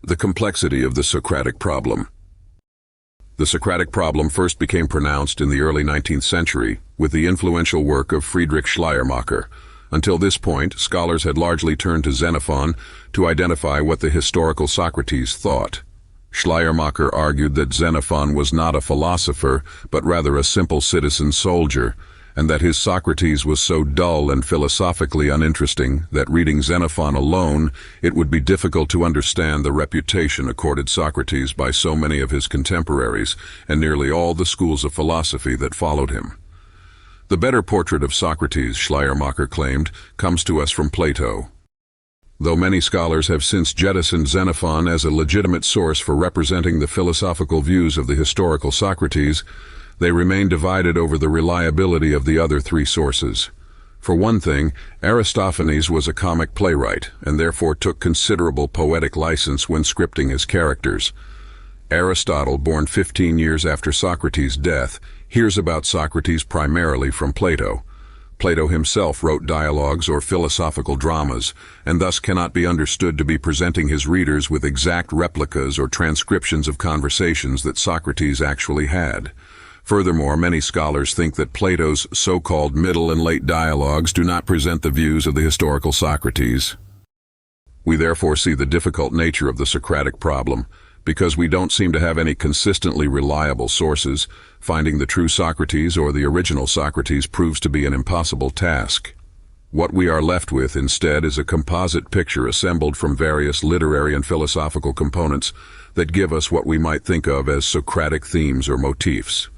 The complexity of the Socratic problem. The Socratic problem first became pronounced in the early 19th century with the influential work of Friedrich Schleiermacher. Until this point, scholars had largely turned to Xenophon to identify what the historical Socrates thought. Schleiermacher argued that Xenophon was not a philosopher, but rather a simple citizen soldier, and that his Socrates was so dull and philosophically uninteresting that reading Xenophon alone, it would be difficult to understand the reputation accorded Socrates by so many of his contemporaries and nearly all the schools of philosophy that followed him. The better portrait of Socrates, Schleiermacher claimed, comes to us from Plato. Though many scholars have since jettisoned Xenophon as a legitimate source for representing the philosophical views of the historical Socrates, they remain divided over the reliability of the other three sources. For one thing, Aristophanes was a comic playwright, and therefore took considerable poetic license when scripting his characters. Aristotle, born 15 years after Socrates' death, hears about Socrates primarily from Plato. Plato himself wrote dialogues or philosophical dramas, and thus cannot be understood to be presenting his readers with exact replicas or transcriptions of conversations that Socrates actually had. Furthermore, many scholars think that Plato's so-called middle and late dialogues do not present the views of the historical Socrates. We therefore see the difficult nature of the Socratic problem. Because we don't seem to have any consistently reliable sources, finding the true Socrates or the original Socrates proves to be an impossible task. What we are left with instead is a composite picture assembled from various literary and philosophical components that give us what we might think of as Socratic themes or motifs.